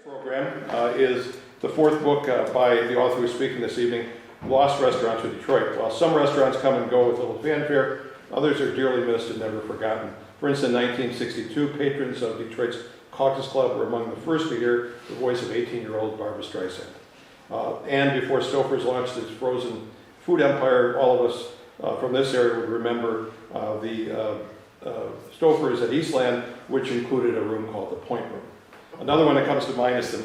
Program is the fourth book by the author who's speaking this evening, Lost Restaurants of Detroit. While some restaurants come and go with little fanfare, others are dearly missed and never forgotten. For instance, in 1962, patrons of Detroit's Caucus Club were among the first to hear the voice of 18-year-old Barbra Streisand. And before Stouffer's launched its frozen food empire, all of us from this area would remember the Stouffers at Eastland, which included a room called the Point Room. Another one that comes to mind is the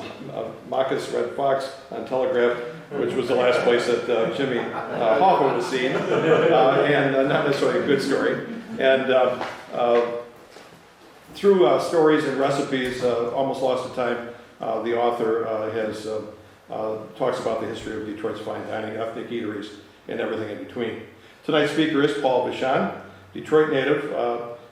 Machus Red Fox on Telegraph, which was the last place that Jimmy Hoffa was seen, and not necessarily a good story. And through stories and recipes, almost lost to time, the author talks about the history of Detroit's fine dining, ethnic eateries, and everything in between. Tonight's speaker is Paul Vachon, Detroit native.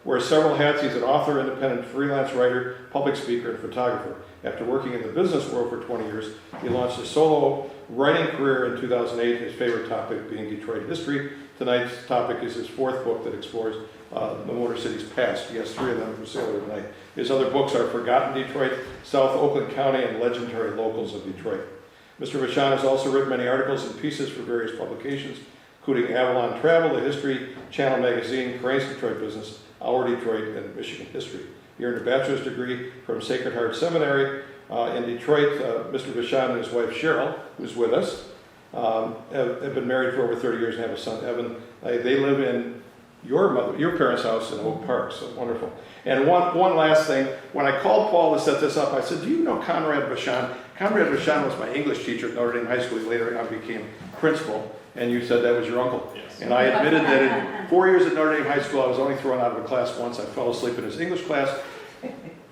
Wears several hats. He's an author, independent freelance writer, public speaker, and photographer. After working in the business world for 20 years, he launched a solo writing career in 2008, his favorite topic being Detroit history. Tonight's topic is his fourth book that explores the Motor City's past. He has three of them for sale here tonight. His other books are Forgotten Detroit, South Oakland County, and Legendary Locals of Detroit. Mr. Vachon has also written many articles and pieces for various publications, including Avalon Travel, the History Channel magazine, Crane's Detroit Business, Our Detroit, and Michigan History. He earned a bachelor's degree from Sacred Heart Seminary in Detroit. Mr. Vachon and his wife Cheryl, who's with us, have been married for over 30 years and have a son, Evan. They live in your parents' house in Oak Park, so wonderful. And one last thing, when I called Paul to set this up, I said, do you know Conrad Vachon? Conrad Vachon was my English teacher at Notre Dame High School. He later on became principal, and you said that was your uncle. Yes. And I admitted that in 4 years at Notre Dame High School, I was only thrown out of a class once. I fell asleep in his English class.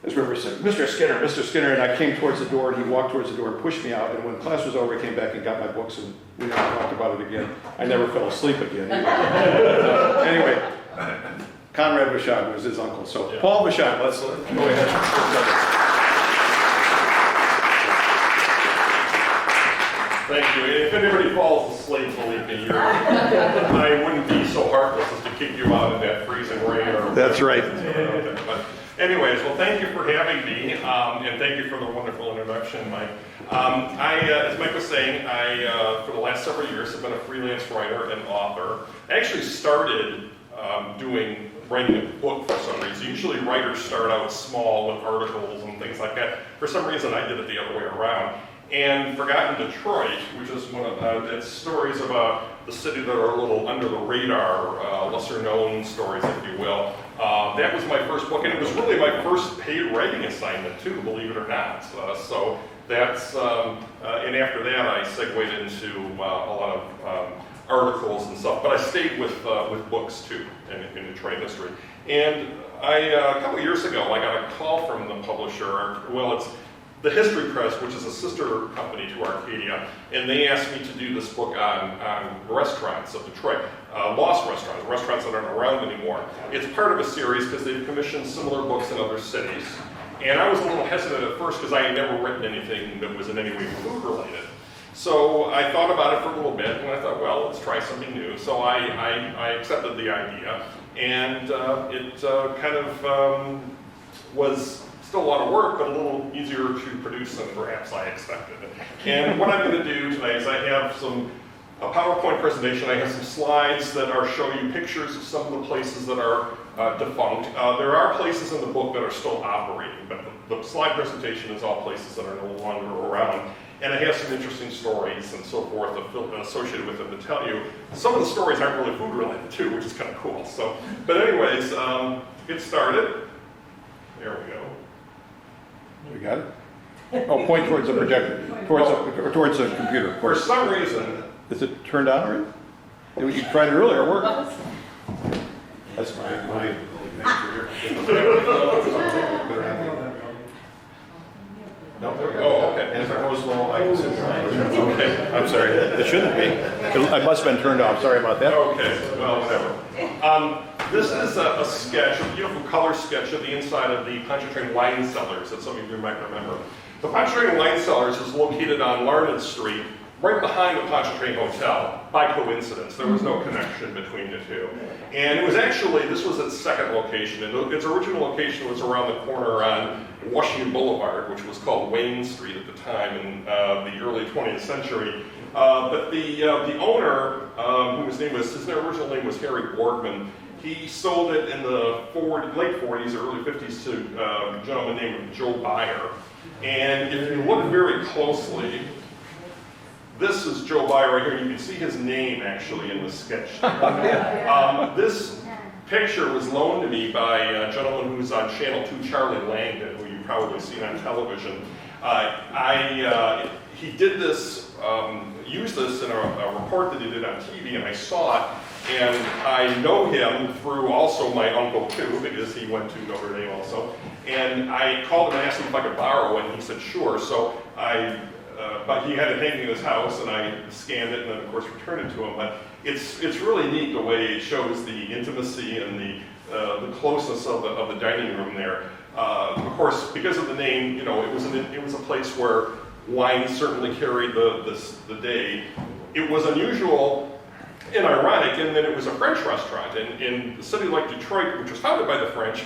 As River said, Mr. Skinner, and I came towards the door, and he walked towards the door and pushed me out, and when class was over, he came back and got my books, and we never talked about it again. I never fell asleep again. Anyway, Conrad Vachon was his uncle. So, yeah. Paul Vachon, let's go ahead. Thank you. If anybody falls asleep, believe me, I wouldn't be so heartless as to kick you out in that freezing rain. That's right. But anyways, well, thank you for having me, and thank you for the wonderful introduction, Mike. As Mike was saying, for the last several years, have been a freelance writer and author. I actually started writing a book for some reason. Usually writers start out small with articles and things like that. For some reason, I did it the other way around. And Forgotten Detroit, which is one of it's stories about the city that are a little under the radar, lesser known stories, if you will. That was my first book, and it was really my first paid writing assignment too, believe it or not. So that's, and after that I segued into a lot of articles and stuff, but I stayed with books too in Detroit history. And a couple of years ago, I got a call from the publisher. Well, it's the History Press, which is a sister company to Arcadia, and they asked me to do this book on restaurants of Detroit, lost restaurants that aren't around anymore. It's part of a series because they've commissioned similar books in other cities. And I was a little hesitant at first because I had never written anything that was in any way food related. So I thought about it for a little bit, and I thought, well, let's try something new. So I accepted the idea, and it kind of was still a lot of work, but a little easier to produce than perhaps I expected. And what I'm going to do today is I have a PowerPoint presentation. I have some slides that are show you pictures of some of the places that are defunct. There are places in the book that are still operating, but the slide presentation is all places that are no longer around. And I have some interesting stories and so forth associated with them to tell you. Some of the stories aren't really food related too, which is kind of cool. So, but anyways, to get started, there we go. We got it? Oh, point towards the projector, towards the computer. For some reason. Is it turned on already? You tried it earlier, it worked. That's my No, oh, okay. And if it goes low, I can sit down. Okay, I'm sorry. It shouldn't be. I must have been turned off. Sorry about that. Okay, well, whatever. This is a sketch, a beautiful color sketch of the inside of the Pontchartrain Wine Cellars that some of you might remember. The Pontchartrain Wine Cellars is located on Larned Street, right behind the Pontchartrain Hotel, by coincidence. There was no connection between the two. And it was actually, this was its second location, and its original location was around the corner on Washington Boulevard, which was called Wayne Street at the time in the early 20th century. But the owner, his original name was Harry Borgman, he sold it in the late 40s, early 50s to a gentleman named Joe Beyer. And if you look very closely, this is Joe Beyer right here. You can see his name actually in the sketch. This picture was loaned to me by a gentleman who's on Channel 2, Charlie Langdon, who you've probably seen on television. He did this, used this in a report that he did on TV, and I saw it. And I know him through also my uncle too, because he went to Notre Dame also. And I called him and asked him if I could borrow it, and he said sure. So but he had it hanging in his house, and I scanned it and then of course returned it to him. But it's really neat the way it shows the intimacy and the closeness of the dining room there. Of course, because of the name, you know, it was a place where wine certainly carried the day. It was unusual and ironic in that it was a French restaurant, and in a city like Detroit, which was founded by the French,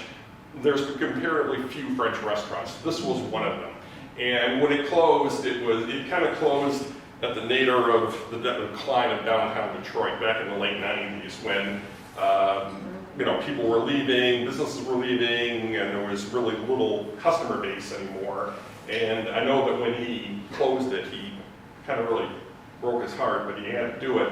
there's comparatively few French restaurants. This was one of them. And when it closed, it kind of closed at the nadir of the decline of downtown Detroit back in the late 90s when you know, people were leaving, businesses were leaving, and there was really little customer base anymore. And I know that when he closed it, he kind of really broke his heart, but he had to do it.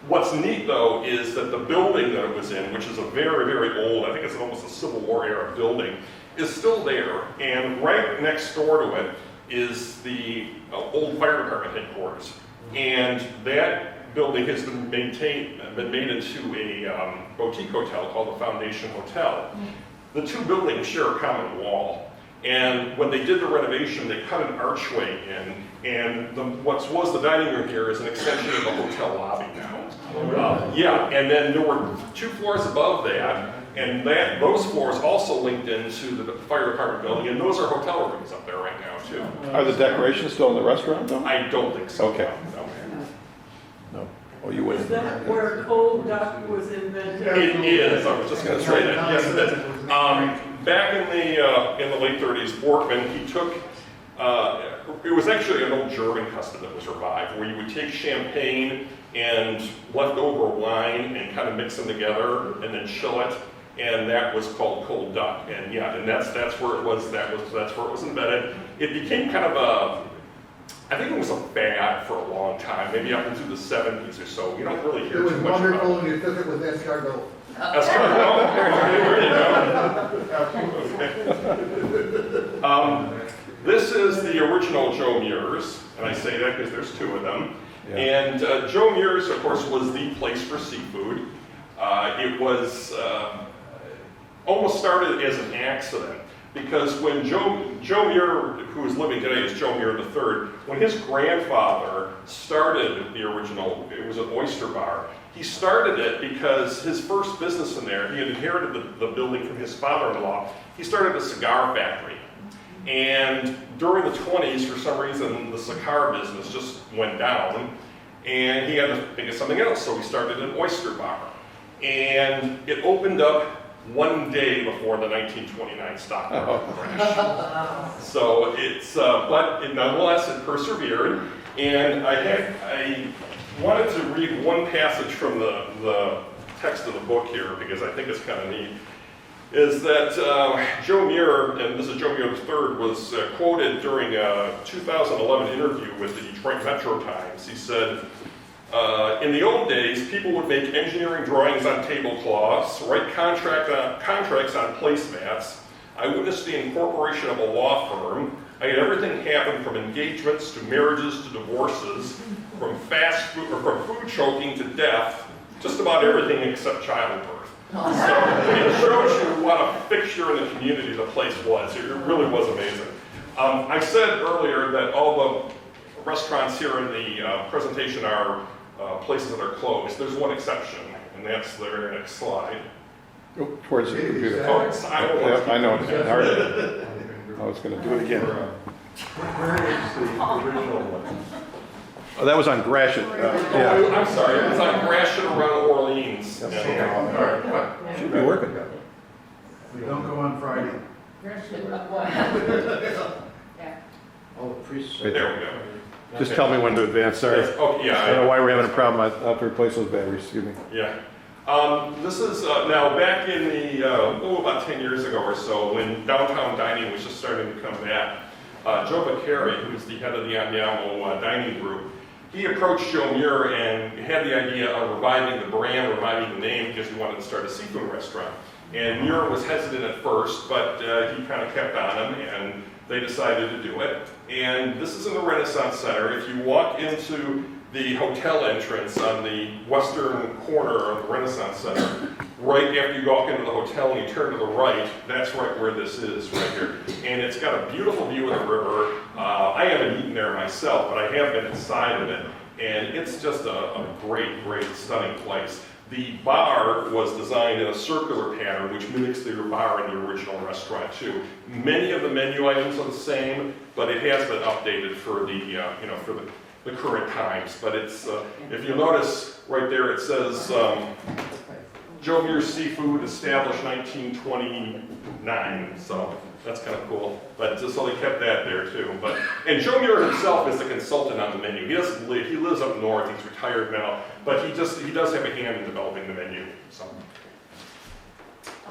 What's neat though is that the building that it was in, which is a very, very old, I think it's almost a Civil War era building, is still there. And right next door to it is the old fire department headquarters. And that building has been made into a boutique hotel called the Foundation Hotel. The two buildings share a common wall. And when they did the renovation, they cut an archway in, and what was the dining room here is an extension of the hotel lobby now. Yeah, and then there were 2 floors above that, and those floors also linked into the fire department building, and those are hotel rooms up there right now too. Are the decorations still in the restaurant though? I don't think so. Okay. No. Oh, you wouldn't. Is that where cold duck was invented? It is. I was just going to say that. Yes, it is. Back in the late 30s, Borkman, he took. It was actually an old German custom that was revived, where you would take champagne and leftover wine and kind of mix them together and then chill it, and that was called cold duck. And yeah, and that's where it was. That's where it was invented. It became kind of I think it was a fad for a long time, maybe up into the 70s or so. You don't really hear too much about it. It was wonderful, and you took it with escargot. Escargot? There you go. This is the original Joemuirs, and I say that because there's 2 of them. Yeah. And Joemuirs, of course, was the place for seafood. It was almost started as an accident. Because when Joemuir, who is living today, is Joemuir III, when his grandfather started the original, it was an oyster bar. He started it because his first business in there, he had inherited the building from his father-in-law. He started a cigar factory. And during the 20s, for some reason, the cigar business just went down, and he had to think of something else, so he started an oyster bar. And it opened up one day before the 1929 stock market crash. So but nonetheless, it persevered. And I wanted to read one passage from the text of the book here because I think it's kind of neat. Is that Joemuir, and this is Joemuir III, was quoted during a 2011 interview with the Detroit Metro Times. He said, in the old days, people would make engineering drawings on tablecloths, write contracts on placemats. I witnessed the incorporation of a law firm. I had everything happen from engagements to marriages to divorces, from food choking to death, just about everything except childbirth. So it shows you what a fixture in the community the place was. It really was amazing. I said earlier that all the restaurants here in the presentation are places that are closed. There's one exception, and that's the very next slide. Oh, towards the computer. Oh, it's, I don't Yeah, I know. It's hard. I was going to do it again. Where is the original one? Oh, that was on Gratiot. Yeah, Oh, I'm sorry, it was on Gratiot around Orleans. Yes. Yeah. All right, fine. should be working. We don't go on Friday. All the priests. Right There we go. Just tell me when to advance, sorry. Yes, oh, I don't know yeah, why we're having a problem. I'll have to replace those batteries, excuse me. yeah. This is, now back in the, about 10 years ago or so, when downtown dining was just starting to come back, Joe Bucari, who's the head of the Andiamo dining group, he approached Joemuirs and had the idea of reviving the brand, reviving the name, because he wanted to start a seafood restaurant. And Muir was hesitant at first, but he kind of kept on him, and they decided to do it. And this is in the Renaissance Center. If you walk into the hotel entrance on the western corner of the Renaissance Center, right after you walk into the hotel and you turn to the right, that's right where this is, right here. And it's got a beautiful view of the river. I haven't eaten there myself, but I have been inside of it. And it's just a great, great, stunning place. The bar was designed in a circular pattern, which mimics the bar in the original restaurant too. Many of the menu items are the same, but it has been updated for the, for the current times. But it's, if you notice right there, it says Joemuirs Seafood, established 1929. So that's kind of cool. But so they kept that there too. But and Joemuirs himself is the consultant on the menu. He doesn't live. He lives up north. He's retired now. But he does have a hand in developing the menu. So.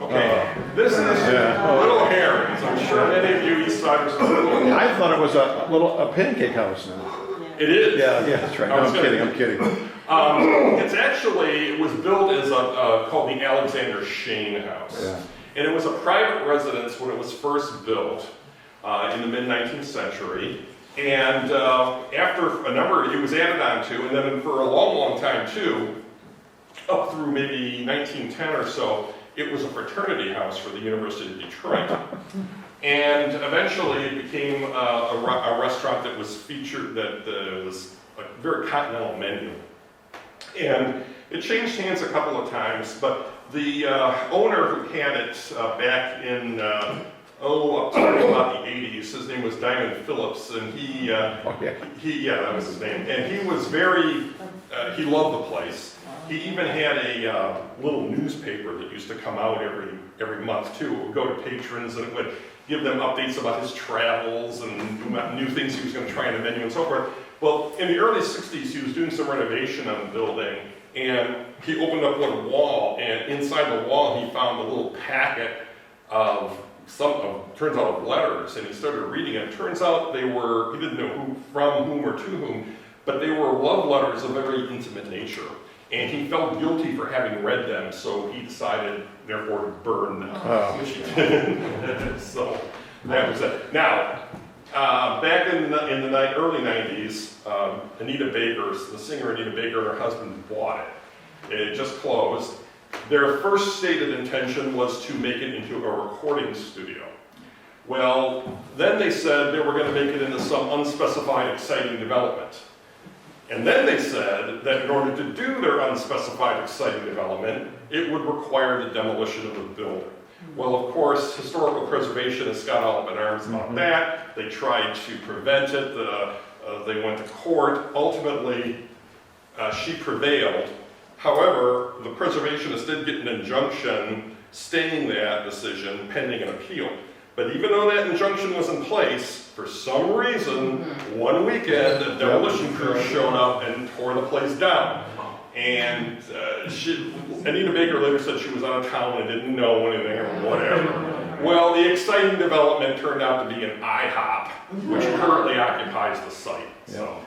Okay, this is Little Herons. I'm sure many of you Eastsiders know Little Herons. I thought it was a pancake house now. It is. Yeah, that's right. No, I'm kidding. It's actually, it was built as called the Alexander Shane House. Yeah. And it was a private residence when it was first built in the mid-19th century. And after a number, it was added on to, and then for a long, long time too, up through maybe 1910 or so, it was a fraternity house for the University of Detroit. And eventually it became a restaurant that was featured, that was a very continental menu. And it changed hands a couple of times, but the owner who had it back in, up to about the 80s, his name was Diamond Phillips, and that was his name. And he was very, he loved the place. He even had a little newspaper that used to come out every month too. It would go to patrons and it would give them updates about his travels and new things he was going to try on the menu and so forth. Well, in the early 60s, he was doing some renovation on the building, and he opened up one wall, and inside the wall, he found a little packet of turns out of letters, and he started reading it. Turns out they were, he didn't know who, from whom or to whom, but they were love letters of a very intimate nature. And he felt guilty for having read them, so he decided, therefore, to burn them, which he did. So that was it. Now, back in the early 90s, Anita Baker, the singer Anita Baker, and her husband bought it. It just closed. Their first stated intention was to make it into a recording studio. Well, then they said they were going to make it into some unspecified, exciting development. And then they said that in order to do their unspecified, exciting development, it would require the demolition of the building. Well, of course, historical preservationists got all up in arms about that. They tried to prevent it. They went to court. Ultimately, she prevailed. However, the preservationists did get an injunction staying that decision pending an appeal. But even though that injunction was in place, for some reason, one weekend, the demolition crew showed up and tore the place down. And Anita Baker later said she was out of town and didn't know anything or whatever. Well, the exciting development turned out to be an IHOP, which currently occupies the site. So,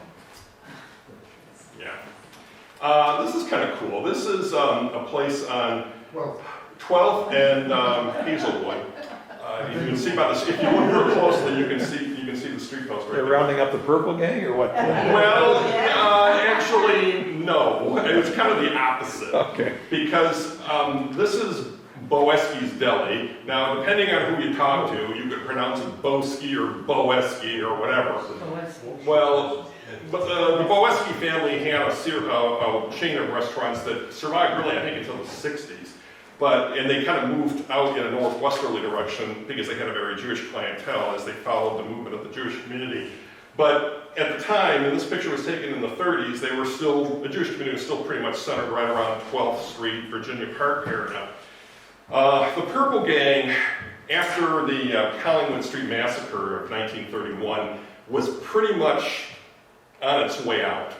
yeah. This is kind of cool. This is a place on 12th and Hazelwood. You can see by the, if you look real closely, you can see the street post right They're there. rounding up the purple gang or what? Well, actually, no. It's kind of the opposite. Okay. Because this is Boeskys Deli. Now, depending on who you talk to, you could pronounce it Boesky or Boesky or whatever. Well, but the Boesky family had a chain of restaurants that survived really, I think, until the 60s. And they kind of moved out in a northwesterly direction because they had a very Jewish clientele as they followed the movement of the Jewish community. But at the time, and this picture was taken in the 30s, the Jewish community was still pretty much centered right around 12th Street, Virginia Park area. The Purple Gang, after the Collingwood Street Massacre of 1931, was pretty much on its way out.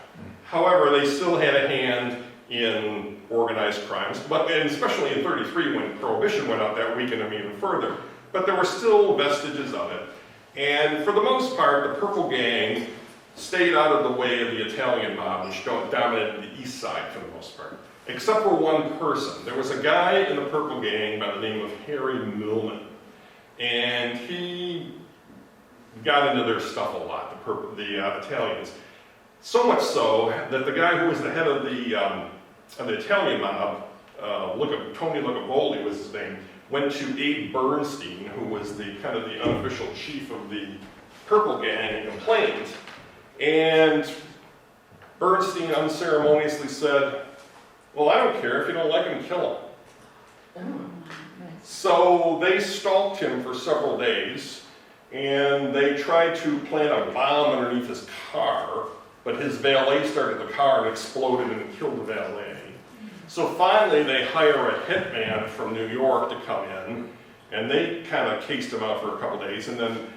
However, they still had a hand in organized crimes, and especially in 33 when Prohibition went out, that weakened them even further. But there were still vestiges of it. And for the most part, the Purple Gang stayed out of the way of the Italian mob, which dominated the east side for the most part, except for one person. There was a guy in the Purple Gang by the name of Harry Millman, and he got into their stuff a lot, the Italians. So much so that the guy who was the head of the Italian mob, Tony Lucavoli was his name, went to Abe Bernstein, who was the kind of the unofficial chief of the Purple Gang, and complained. And Bernstein unceremoniously said, well, I don't care, if you don't like him, kill him. So they stalked him for several days, and they tried to plant a bomb underneath his car, but his valet started the car and exploded and killed the valet. So finally they hire a hitman from New York to come in, and they kind of cased him out for a couple days, and then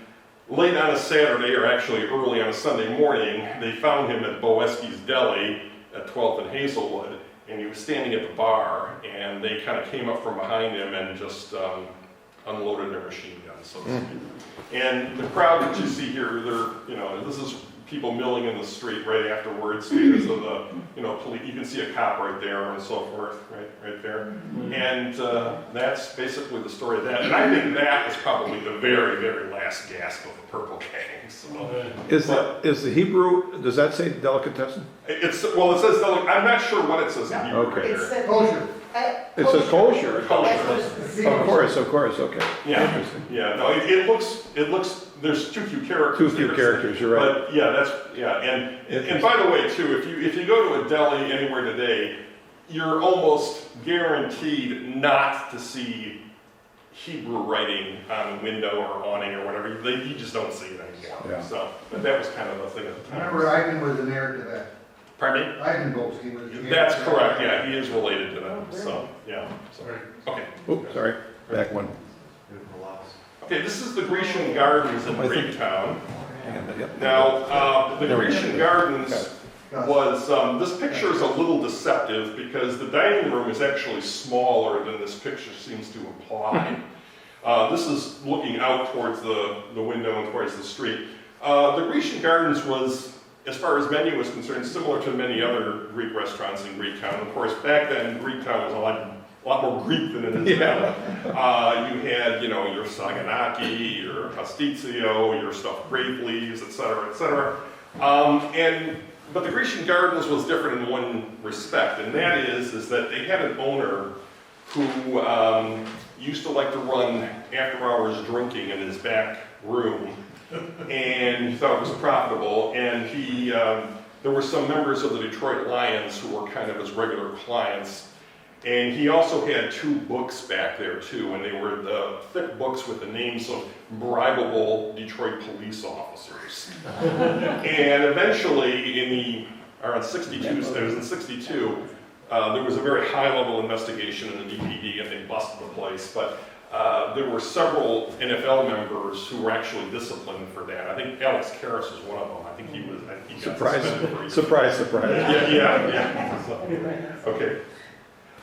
late on a Saturday, or actually early on a Sunday morning, they found him at Boeskys Deli at 12th and Hazelwood, and he was standing at the bar, and they kind of came up from behind him and just unloaded their machine guns, so to speak. And the crowd that you see here, this is people milling in the street right afterwards because of the, police. You can see a cop right there and so forth, right there. And that's basically the story of that. And I think that is probably the very, very last gasp of the Purple Gang. So. Is the Hebrew, does that say delicatessen? It says delicatessen. I'm not sure what it says in Hebrew Okay. here. Kosher. It says kosher. Kosher. Of course, okay. Yeah. Interesting. Yeah, no, it looks, there's too few characters. Too few characters, you're right. But yeah, and by the way too, if you go to a deli anywhere today, you're almost guaranteed not to see Hebrew writing on a window or awning or whatever. You just don't see it anymore. Yeah. So, but that was kind of the thing at the I time. remember Ivan was an heir to that. Pardon me? Ivan Boesky was the heir. That's to correct, that. yeah, he is related to them, so, yeah. So, okay. Oops, sorry, back one. Okay, this is the Grecian Gardens in I think- Greektown. Yep. Now, the There we go. Grecian Gardens was, this picture is a little deceptive because the dining room is actually smaller than this picture seems to imply. This is looking out towards the window and towards the street. The Grecian Gardens was, as far as menu was concerned, similar to many other Greek restaurants in Greektown. Of course, back then, Greektown was a lot more Greek than it is now. You had, your saganaki, your pastizio, your stuffed grape leaves, etc., etc. But the Grecian Gardens was different in one respect, and that is that they had an owner who used to like to run after-hours drinking in his back room, and he thought it was profitable, and there were some members of the Detroit Lions who were kind of his regular clients. And he also had 2 books back there too, and they were the thick books with the names of bribable Detroit police officers. And eventually, around 62, it was in 62, there was a very high-level investigation in the DPD, and they busted the place. But there were several NFL members who were actually disciplined for that. I think Alex Karras was one of them. I think he was. He got suspended for Surprise. Yeah. So, okay.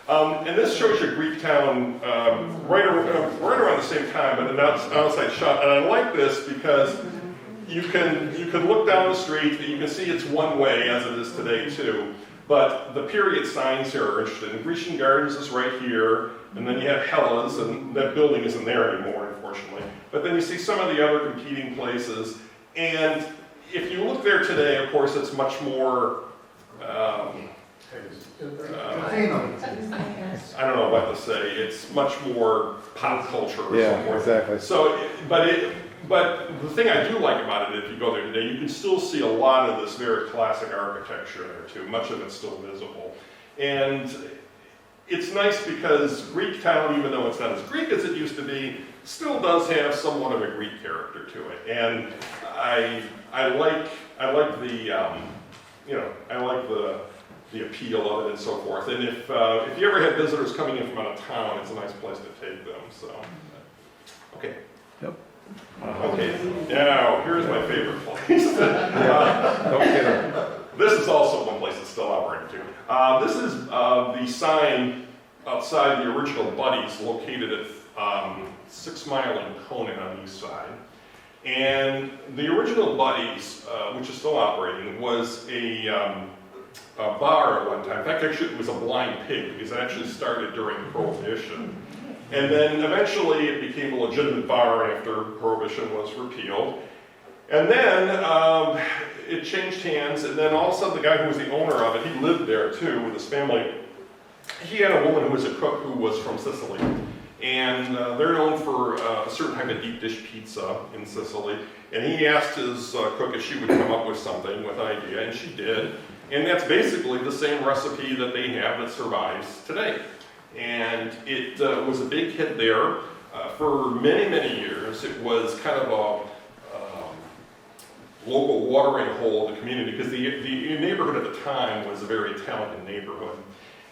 And this shows you Greektown right around the same time, but an outside shot. And I like this because you can look down the street, you can see it's one way as it is today too. But the period signs here are interesting. Grecian Gardens is right here, and then you have Hella's, and that building isn't there anymore, unfortunately. But then you see some of the other competing places. And if you look there today, of course, it's much more. I don't know what to say. It's much more pop culture or something. Exactly. So, but the thing I do like about it, if you go there today, you can still see a lot of this very classic architecture there too. Much of it's still visible. And it's nice because Greektown, even though it's not as Greek as it used to be, still does have somewhat of a Greek character to it. And I like I like the, I like the appeal of it and so forth. And if you ever had visitors coming in from out of town, it's a nice place to take them, so. Okay. Yep. Okay, now, here's my favorite place. Don't get it. This is also one place that's still operating too. This is the sign outside the original Buddies located at 6 Mile and Conan on the east side. And the original Buddies, which is still operating, was a bar at one time. In fact, actually it was a blind pig because it actually started during Prohibition. And then eventually it became a legitimate bar after Prohibition was repealed. And then it changed hands, and then all of a sudden the guy who was the owner of it, he lived there too with his family. He had a woman who was a cook who was from Sicily. And they're known for a certain type of deep dish pizza in Sicily. And he asked his cook if she would come up with something, with an idea, and she did. And that's basically the same recipe that they have that survives today. And it was a big hit there for many, many years. It was kind of a local watering hole of the community because the neighborhood at the time was a very Italian neighborhood.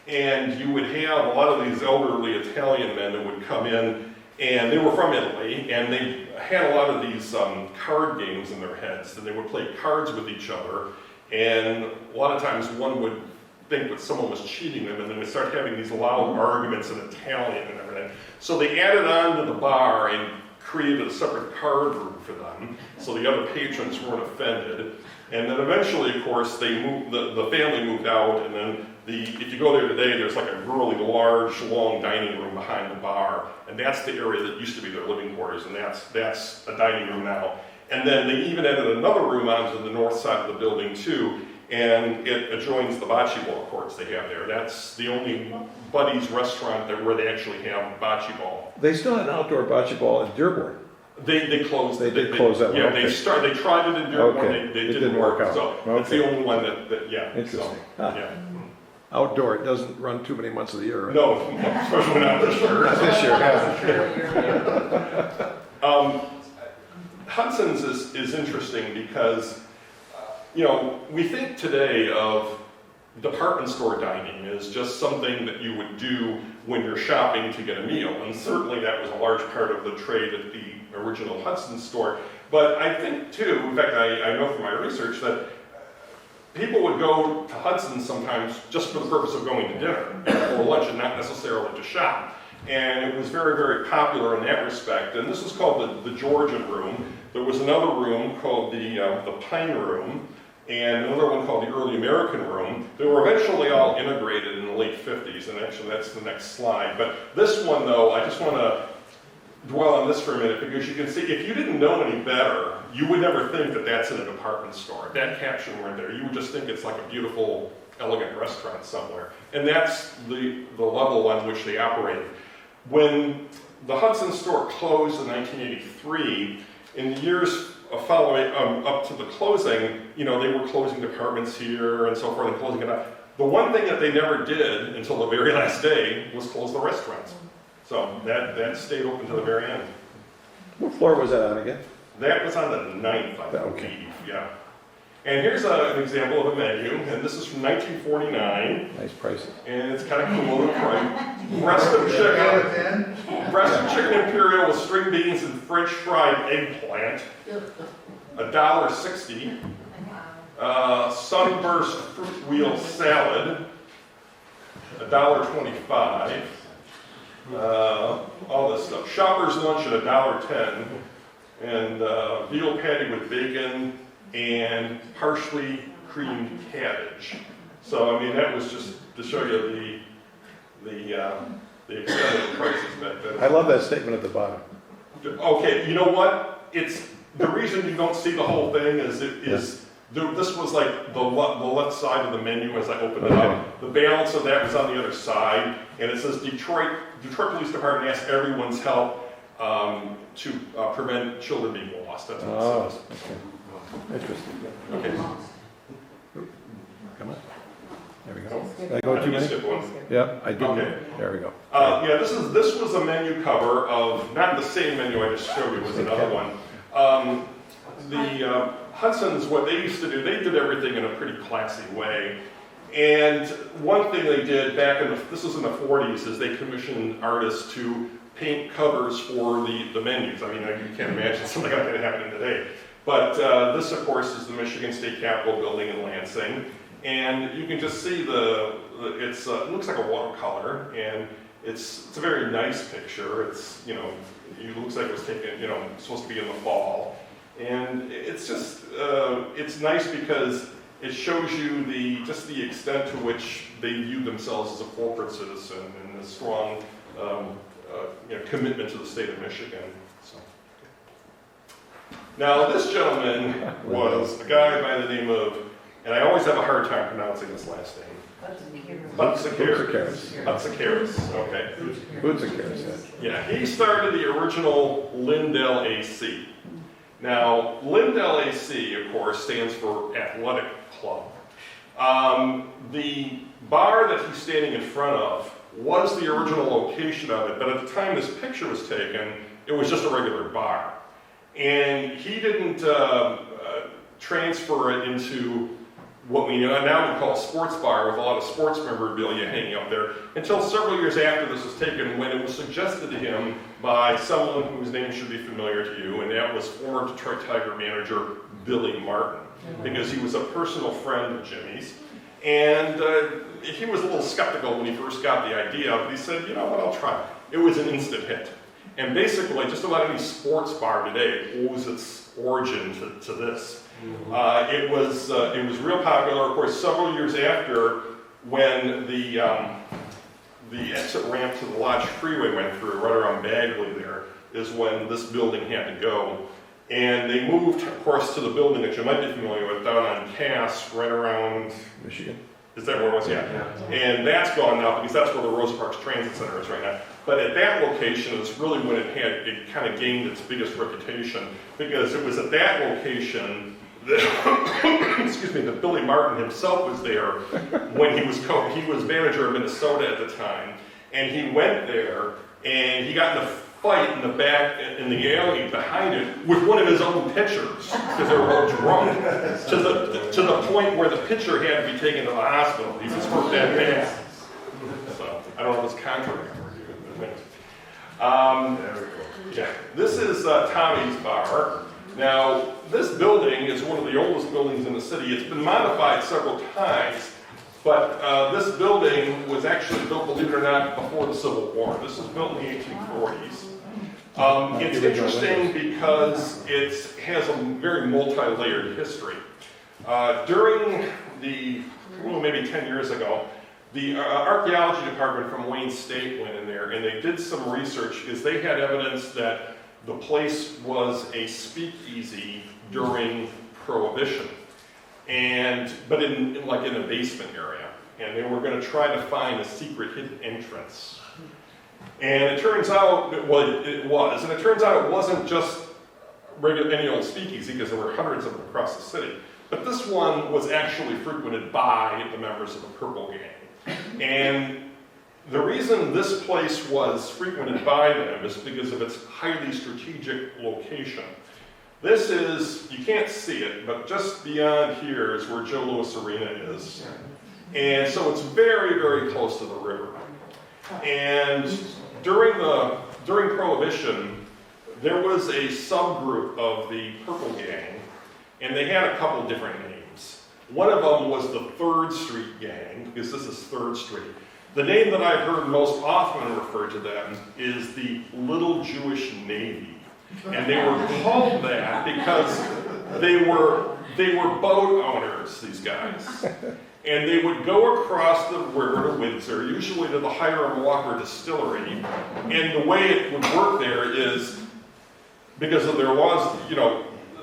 And you would have a lot of these elderly Italian men that would come in, and they were from Italy, and they had a lot of these card games in their heads, and they would play cards with each other, and a lot of times one would think that someone was cheating them, and then we start having these loud arguments in Italian and everything. So they added on to the bar and created a separate card room for them, so the other patrons weren't offended. And then eventually, of course, they moved. The family moved out, and then if you go there today, there's like a really large, long dining room behind the bar, and that's the area that used to be their living quarters, and that's a dining room now. And then they even added another room onto the north side of the building too, and it adjoins the bocce ball courts they have there. That's the only Buddies restaurant where they actually have bocce ball. They still had an outdoor bocce ball in Dearborn. They closed. They did close that one. Yeah, Okay. they tried it in Dearborn. Okay. They It didn't work out. So Okay. it's the only one that yeah. Interesting. So, Huh. yeah. Outdoor, it doesn't run too many months of the year, right? No, especially not this year. Not this year. Hudsons is interesting because, we think today of department store dining as just something that you would do when you're shopping to get a meal, and certainly that was a large part of the trade at the original Hudson's store. But I think too, in fact, I know from my research that people would go to Hudson's sometimes just for the purpose of going to dinner or lunch and not necessarily to shop. And it was very, very popular in that respect. And this was called the Georgian Room. There was another room called the Pine Room, and another one called the Early American Room. They were eventually all integrated in the late 50s, and actually that's the next slide. But this one, though, I just want to dwell on this for a minute, because you can see, if you didn't know any better, you would never think that that's in a department store. If that caption weren't there, you would just think it's like a beautiful, elegant restaurant somewhere. And that's the level on which they operated. When the Hudson store closed in 1983, in the years following up to the closing, they were closing departments here and so forth and closing it up. The one thing that they never did until the very last day was close the restaurants. So that stayed open to the very end. What floor was that on again? That was on the 9th, I believe, Okay. yeah. And here's an example of a menu, and this is from 1949, Nice prices. and it's kind of cool. Breast of chicken. Breast of chicken imperial with string beans and French fried eggplant, $1.60. Sunburst fruit wheel salad, $1.25. All this stuff. Shopper's lunch at $1.10, and veal patty with bacon and partially creamed cabbage. So I mean, that was just to show you the extent of the prices back then. I love that statement at the bottom. Okay, you know what? It's the reason you don't see the whole thing is this was like the left side of the menu as I opened it up. The balance of that was on the other side, and it says Detroit Police Department asks everyone's help to prevent children being lost. That's what it says. Okay. Interesting. Okay. Come on. There we go. Did I go too many? Skip one. Yeah, I did. Okay. There we go. Yeah, this was a menu cover of, not the same menu I just showed you, it was another one. Hudsons, what they used to do, they did everything in a pretty classy way. And one thing they did back in this was in the 40s, is they commissioned artists to paint covers for the menus. I mean, you can't imagine something like that happening today. But this, of course, is the Michigan State Capitol building in Lansing. And you can just see it looks like a watercolor, and it's a very nice picture. It's, it looks like it was taken, supposed to be in the fall. And it's just, it's nice because it shows you the extent to which they view themselves as a corporate citizen and a strong commitment to the state of Michigan. So. Now, this gentleman was a guy by the name of, and I always have a hard time pronouncing his last name. Hudsons. Okay. Hudsons. Yeah, he started the original Lindell AC. Now, Lindell AC, of course, stands for Athletic Club. The bar that he's standing in front of was the original location of it, but at the time this picture was taken, it was just a regular bar. And he didn't transfer it into what we now would call a sports bar with a lot of sports memorabilia hanging up there until several years after this was taken, when it was suggested to him by someone whose name should be familiar to you, and that was former Detroit Tiger manager Billy Martin, because he was a personal friend of Jimmy's. And he was a little skeptical when he first got the idea, but he said, you know what, I'll try it. It was an instant hit. And basically, just about any sports bar today owes its origin to this. It was real popular, of course, several years after, when the exit ramp to the Lodge Freeway went through, right around Bagley there, is when this building had to go. And they moved, of course, to the building that you might be familiar with, down on Cass, right around Michigan. Is that where it was? Yeah. And that's gone now, because that's where the Rosa Parks Transit Center is right now. But at that location is really when it kind of gained its biggest reputation, because it was at that location that, excuse me, that Billy Martin himself was there when he was manager of Minnesota at the time, and he went there and he got in a fight in the back, in the alley behind it, with one of his own pitchers, because they were all drunk, to the point where the pitcher had to be taken to the hospital. He was hurt that bad. So I don't know if it's contrary. Yeah, this is Tommy's Bar. Now, this building is one of the oldest buildings in the city. It's been modified several times, but this building was actually built, believe it or not, before the Civil War. This was built in the 1840s. It's interesting because it has a very multi-layered history. During maybe 10 years ago, the archaeology department from Wayne State went in there and they did some research because they had evidence that the place was a speakeasy during Prohibition, but in a basement area, and they were going to try to find a secret hidden entrance. And it turns out it was, and it turns out it wasn't just any old speakeasy, because there were hundreds of them across the city. But this one was actually frequented by the members of the Purple Gang. And the reason this place was frequented by them is because of its highly strategic location. This is, you can't see it, but just beyond here is where Joe Louis Arena is. And so it's very, very close to the river. And during Prohibition, there was a subgroup of the Purple Gang, and they had a couple different names. One of them was the 3rd Street Gang, because this is 3rd Street. The name that I've heard most often referred to them is the Little Jewish Navy. And they were called that because they were boat owners, these guys. And they would go across the river to Windsor, usually to the Hiram Walker Distillery. And the way it would work there is, because of their laws,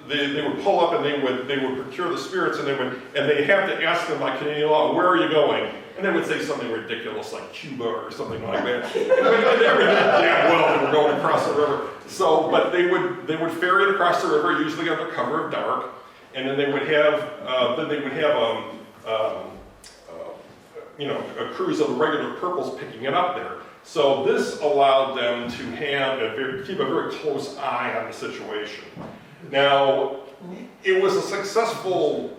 they would pull up and they would procure the spirits, and they have to ask them by Canadian law, where are you going? And they would say something ridiculous like Cuba or something like that. They never did damn well they were going across the river. So, but they would ferry it across the river, usually under cover of dark, and then they would have a cruise of the regular Purples picking it up there. So this allowed them to keep a very close eye on the situation. Now, it was a successful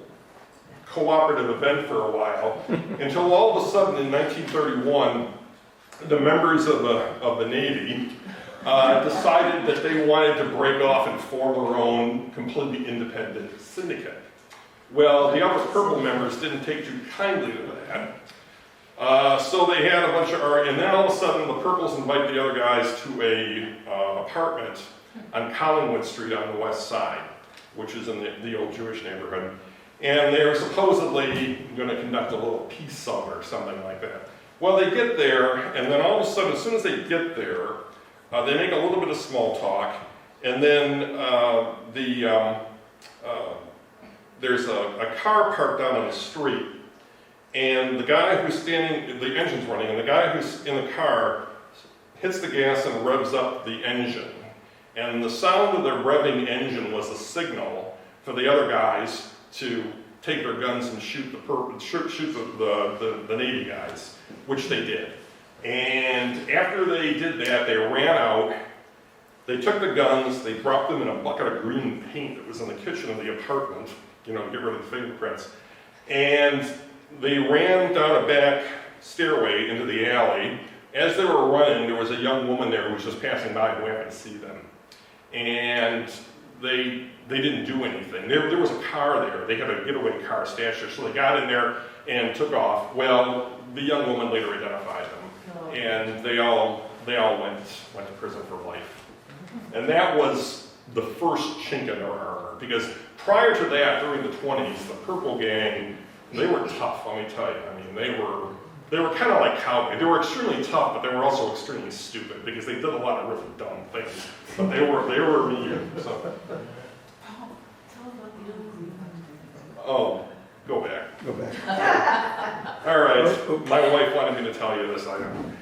cooperative event for a while, until all of a sudden in 1931, the members of the Navy decided that they wanted to break off and form their own completely independent syndicate. Well, the other purple members didn't take too kindly to that. So they had a bunch of and then all of a sudden the purples invite the other guys to a apartment on Collingwood Street on the west side, which is in the old Jewish neighborhood. And they're supposedly going to conduct a little peace song or something like that. Well, they get there, and then all of a sudden, as soon as they get there, they make a little bit of small talk, and then there's a car parked down on the street, and the guy who's standing, the engine's running, and the guy who's in the car hits the gas and revs up the engine. And the sound of the revving engine was a signal for the other guys to take their guns and shoot the Navy guys, which they did. And after they did that, they ran out, they took the guns, they dropped them in a bucket of green paint that was in the kitchen of the apartment, you know, to get rid of the fingerprints. And they ran down a back stairway into the alley. As they were running, there was a young woman there who was just passing by who happened to see them. And they didn't do anything. There was a car there. They had a getaway car stashed there. So they got in there and took off. Well, the young woman later identified them. And they all went to prison for life. And that was the first chink in their armor. Because prior to that, during the 20s, the Purple Gang, they were tough, let me tell you. I mean, they were kind of like cowboys. They were extremely tough, but they were also extremely stupid because they did a lot of really dumb things. But they were mean. So. Oh, go back. Go back. All right, my wife wanted me to tell you this item.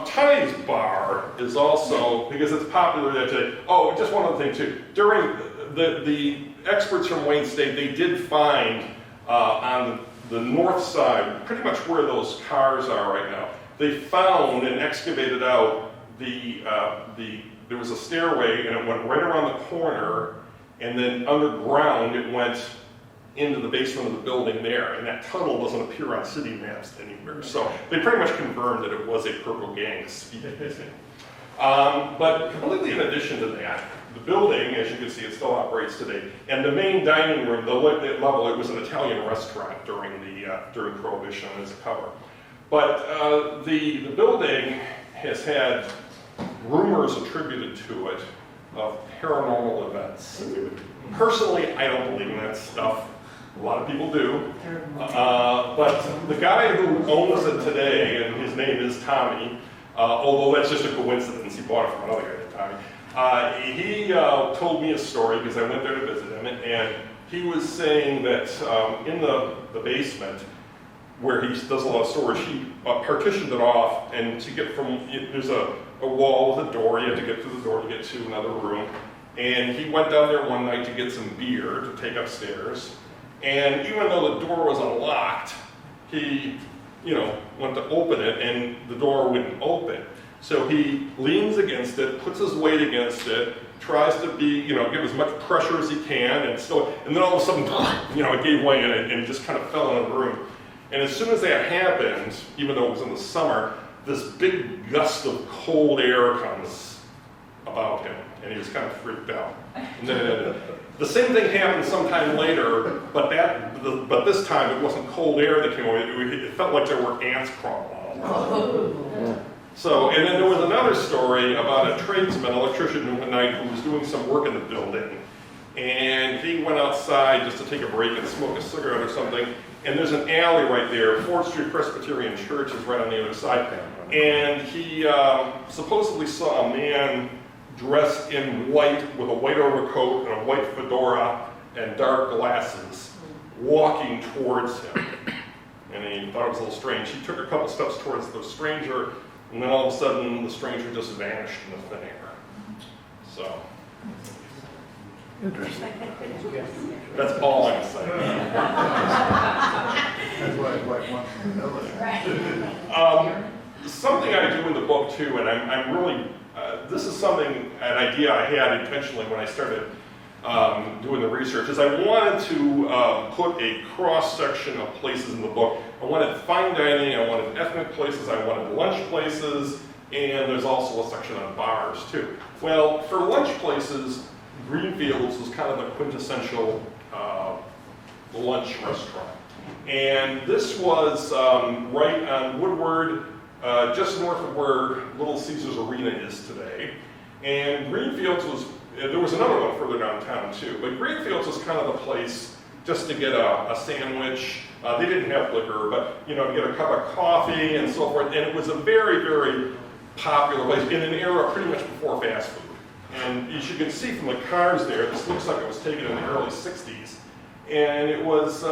Tiny's Bar is also, because it's popular there today. Oh, just one other thing too. During the experts from Wayne State, they did find on the north side, pretty much where those cars are right now, they found and excavated out there was a stairway and it went right around the corner, and then underground it went into the basement of the building there, and that tunnel doesn't appear on city maps anywhere. So they pretty much confirmed that it was a Purple Gang speakeasy. But completely in addition to that, the building, as you can see, it still operates today. And the main dining room, the level, it was an Italian restaurant during Prohibition as a cover. But the building has had rumors attributed to it of paranormal events. Personally, I don't believe in that stuff. A lot of people do. But the guy who owns it today, and his name is Tommy, although that's just a coincidence, he bought it from another guy named Tommy. He told me a story because I went there to visit him, and he was saying that in the basement, where he does a lot of storage, he partitioned it off, and to get from, there's a wall with a door, you have to get through the door to get to another room. And he went down there one night to get some beer to take upstairs. And even though the door was unlocked, he, went to open it and the door wouldn't open. So he leans against it, puts his weight against it, tries to give as much pressure as he can, and then all of a sudden, it gave way and it just kind of fell in the room. And as soon as that happened, even though it was in the summer, this big gust of cold air comes about him, and he was kind of freaked out. And then the same thing happened sometime later, but this time it wasn't cold air that came over. It felt like there were ants crawling all over. So, and then there was another story about a tradesman, electrician one night, who was doing some work in the building, and he went outside just to take a break and smoke a cigarette or something. And there's an alley right there. 4th Street Presbyterian Church is right on the other side. And he supposedly saw a man dressed in white with a white overcoat and a white fedora and dark glasses walking towards him. And he thought it was a little strange. He took a couple steps towards the stranger, and then all of a sudden the stranger just vanished in the thin air. So. Interesting. That's all I'm saying. That's why I like one from the village. Something I do in the book too, and I'm really, this is an idea I had intentionally when I started doing the research, is I wanted to put a cross-section of places in the book. I wanted fine dining, I wanted ethnic places, I wanted lunch places, and there's also a section on bars too. Well, for lunch places, Greenfields was kind of the quintessential lunch restaurant. And this was right on Woodward, just north of where Little Caesars Arena is today. And Greenfields was, there was another one further downtown too, but Greenfields was kind of the place just to get a sandwich. They didn't have liquor, but to get a cup of coffee and so forth. And it was a very, very popular place in an era pretty much before fast food. And as you can see from the cars there, this looks like it was taken in the early 60s. And it was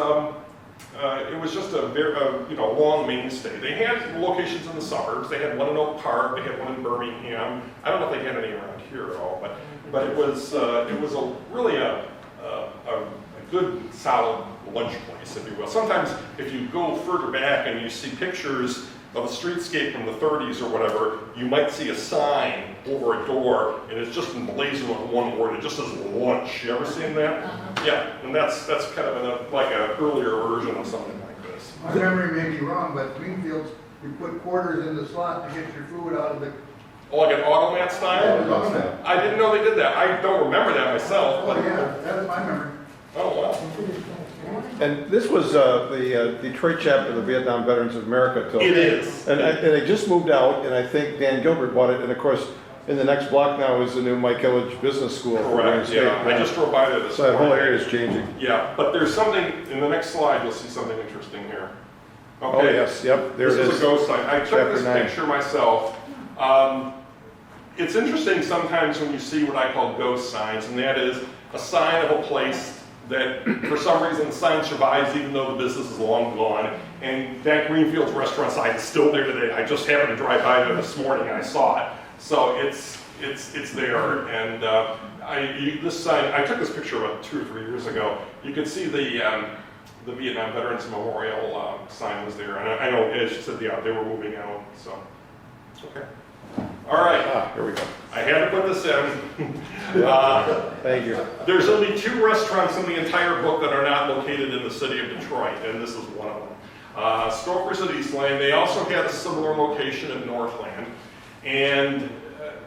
just a very, long mainstay. They had locations in the suburbs. They had one in Oak Park. They had one in Birmingham. I don't know if they had any around here at all, but it was really a good, solid lunch place, if you will. Sometimes if you go further back and you see pictures of a streetscape from the 30s or whatever, you might see a sign over a door, and it's just emblazoned with one word. It just says lunch. You ever seen that? Yeah, and that's kind of like an earlier version of something like this. My memory may be wrong, but Greenfields, you put quarters in the slot to get your food out of the... Oh, like an automat style? automat. I didn't know they did that. I don't remember that myself. Oh, But, yeah, that's my memory. oh, wow. And this was the Detroit chapter of the Vietnam Veterans of America. It is. And they just moved out, and I think Dan Gilbert bought it. And of course, in the next block now is the new Mike Ilitch Business School. for Wayne Correct, State. yeah. I just drove by there this So that whole morning. area is changing. Yeah, but there's something, in the next slide, you'll see something interesting here. Okay. Oh, yes, yep, there it This is is. a ghost sign. I took Chapter this 9. picture myself. It's interesting sometimes when you see what I call ghost signs, and that is a sign of a place that for some reason the sign survives even though the business is long gone. And that Greenfields restaurant sign is still there today. I just happened to drive by there this morning and I saw it. So it's there. And this sign, I took this picture about 2 or 3 years ago. You can see the Vietnam Veterans Memorial sign was there. And I know, as you said, they were moving out. So, okay. All right. Here we go. I had to put this in. Thank you. There's only 2 restaurants in the entire book that are not located in the city of Detroit, and this is one of them. Stouffer's at Eastland. They also had a similar location at Northland. And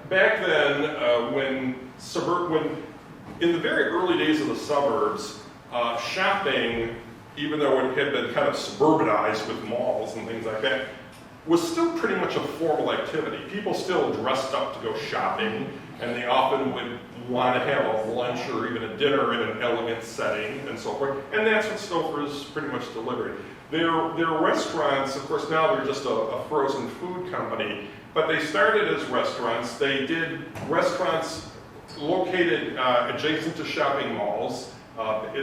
back then, when in the very early days of the suburbs, shopping, even though it had been kind of suburbanized with malls and things like that, was still pretty much a formal activity. People still dressed up to go shopping, and they often would want to have a lunch or even a dinner in an elegant setting and so forth. And that's what Stouffer's pretty much delivered. Their restaurants, of course, now they're just a frozen food company, but they started as restaurants. They did restaurants located adjacent to shopping malls.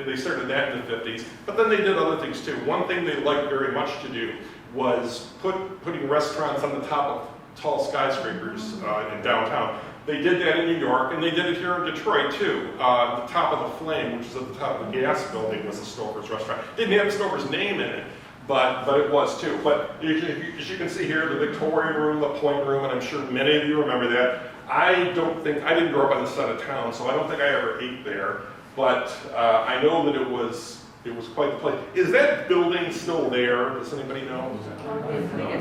They started that in the 50s, but then they did other things too. One thing they liked very much to do was putting restaurants on the top of tall skyscrapers in downtown. They did that in New York, and they did it here in Detroit too. The top of the Flame, which is at the top of the gas building, was a Stouffer's restaurant. Didn't have Stouffer's name in it, but it was too. But as you can see here, the Victorian Room, the Point Room, and I'm sure many of you remember that. I didn't grow up on this side of town, so I don't think I ever ate there. But I know that it was quite the place. Is that building still there? Does anybody know?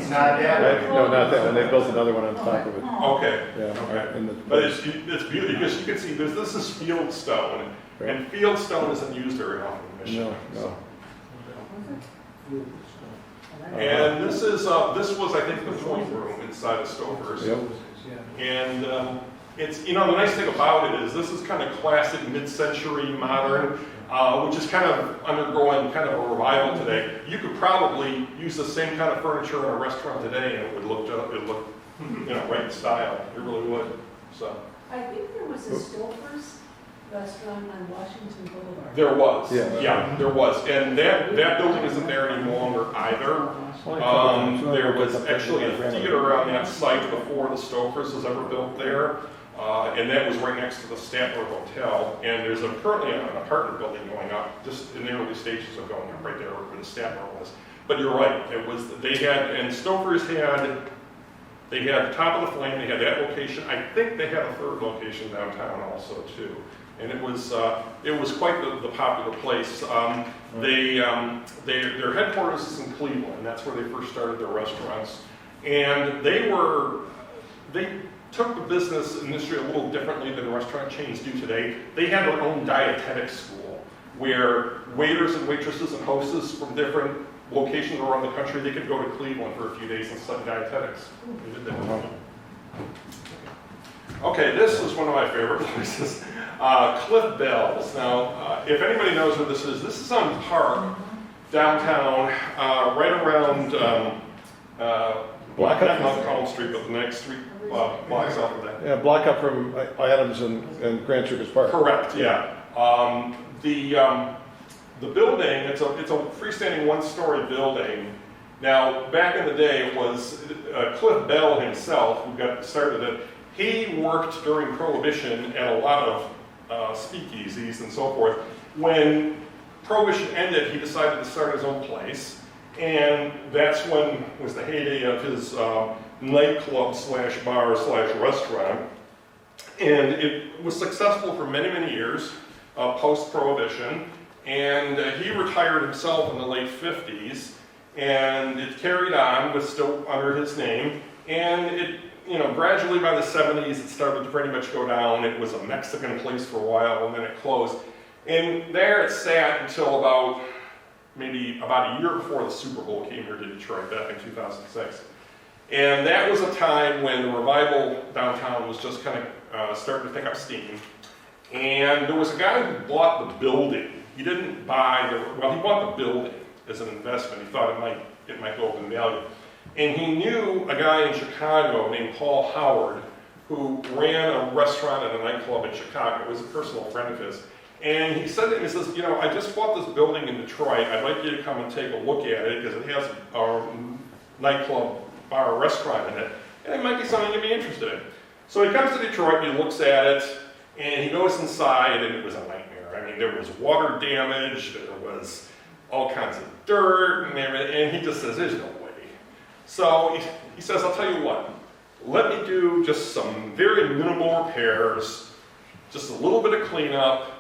Not yet. No, not that one. They built another one on top of it. Okay. Yeah. Okay. And But it's beautiful because you can see this is Fieldstone, Right. and Fieldstone isn't used very often in Michigan. no. And this was I think the Point Room inside of Stouffer's. Yep. And it's the nice thing about it is this is kind of classic mid-century modern, which is kind of undergoing kind of a revival today. You could probably use the same kind of furniture in a restaurant today, and it would look right in style. It really would. So I think there was a Stouffer's restaurant on Washington Boulevard. there was, Yeah. there was, and that building isn't there any longer either. There was actually a theater on that site before the Stouffer's was ever built there. And that was right next to the Statler Hotel. And there's currently an apartment building going up, just in the early stages of going up right there where the Statler was. But you're right, and Stouffer's had the top of the Flame, they had that location. I think they had a third location downtown also too. and it was quite the popular place. Their headquarters is in Cleveland. That's where they first started their restaurants, and they took the business industry a little differently than restaurant chains do today. They had their own dietetic school where waiters and waitresses and hostesses from different locations around the country, they could go to Cleveland for a few days and study dietetics. They did that. Okay, this is one of my favorite places, Cliff Bell's. Now, if anybody knows where this is on Park, downtown, right around Block up. not Collins Street, but the next street blocks off of that. Yeah, block up from Adams and Grand Circus Park. Correct, yeah. The building, it's a freestanding one-story building. Now, back in the day, it was Cliff Bell himself who got started it. He worked during Prohibition at a lot of speakeasies and so forth. When Prohibition ended, he decided to start his own place, and that's when was the heyday of his nightclub slash bar slash restaurant. And it was successful for many, many years post-Prohibition. And he retired himself in the late 50s, and it carried on, but still under his name. And it, gradually by the 70s, it started to pretty much go down. It was a Mexican place for a while, and then it closed. And there it sat until about a year before the Super Bowl came here to Detroit back in 2006. And that was a time when the revival downtown was just kind of starting to pick up steam. And there was a guy who bought the building. He didn't buy he bought the building as an investment. He thought it might go up in value. And he knew a guy in Chicago named Paul Howard who ran a restaurant and a nightclub in Chicago. It was a personal friend of his. And he said to him, he says, I just bought this building in Detroit. I'd like you to come and take a look at it because it has a nightclub, bar, restaurant in it. And it might be something you'd be interested in. So he comes to Detroit, he looks at it, and he goes inside, and it was a nightmare. I mean, there was water damage, there was all kinds of dirt, and he just says, there's no way. So he says, I'll tell you what, let me do just some very minimal repairs, just a little bit of cleanup,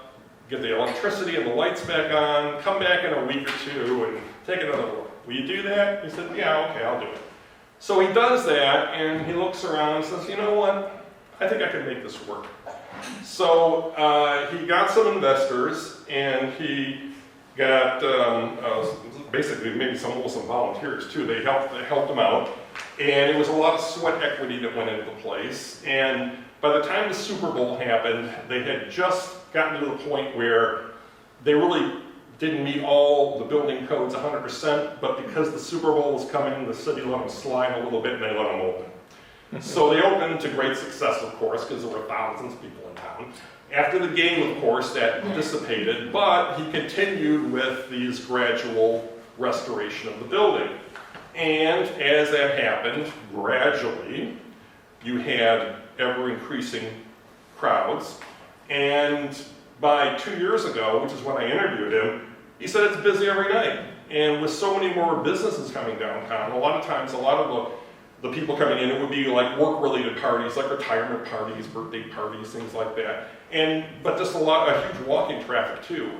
get the electricity and the lights back on, come back in a week or two, and take another look. Will you do that? He said, yeah, okay, I'll do it. So he does that, and he looks around and says, you know what, I think I can make this work. So he got some investors, and he got basically maybe some volunteers too. They helped him out, and it was a lot of sweat equity that went into the place. And by the time the Super Bowl happened, they had just gotten to the point where they really didn't meet all the building codes 100%, but because the Super Bowl was coming, the city let them slide a little bit, and they let them open. So they opened to great success, of course, because there were thousands of people in town. After the game, of course, that dissipated, but he continued with these gradual restoration of the building. And as that happened, gradually, you had ever-increasing crowds. And by 2 years ago, which is when I interviewed him, he said it's busy every night. And with so many more businesses coming downtown, a lot of the people coming in, it would be like work-related parties, like retirement parties, birthday parties, things like that. But just a huge walking traffic too.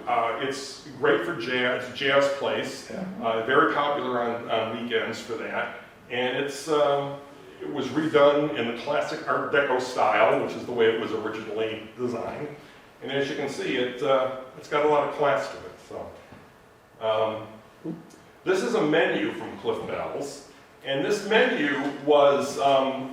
It's great for jazz, it's a jazz place, very popular on weekends for that. And it was redone in the classic Art Deco style, which is the way it was originally designed. And as you can see, it's got a lot of class to it. So, this is a menu from Cliff Bell's. And this menu was,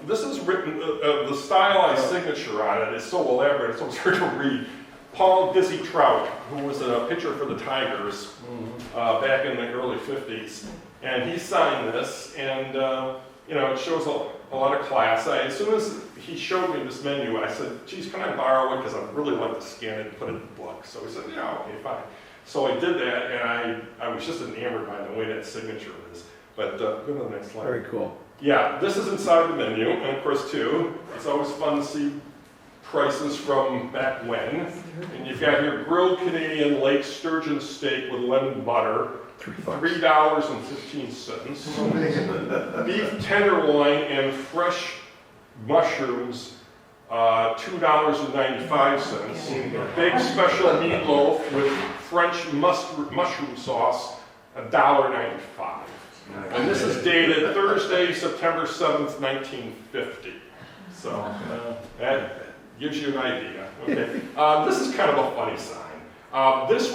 this is written, the stylized signature on it is so elaborate, it's almost hard to read. Paul Dizzy Trout, who was a pitcher for the Tigers back in the early 50s. And he signed this, and it shows a lot of class. As soon as he showed me this menu, I said, geez, can I borrow it? Because I'd really like to scan it and put it in the book. So he said, yeah, okay, fine. So I did that, and I was just enamored by the way that signature is. But go to the next slide. Very cool. Yeah, this is inside the menu, and of course, too, it's always fun to see prices from back when. And you've got here grilled Canadian Lake sturgeon steak with lemon butter, $3.15. Beef tenderloin and fresh mushrooms, $2.95. Big special meatloaf with French mushroom sauce, $1.95. And this is dated Thursday, September 7th, 1950. So that gives you an idea. Okay. This is kind of a funny sign. This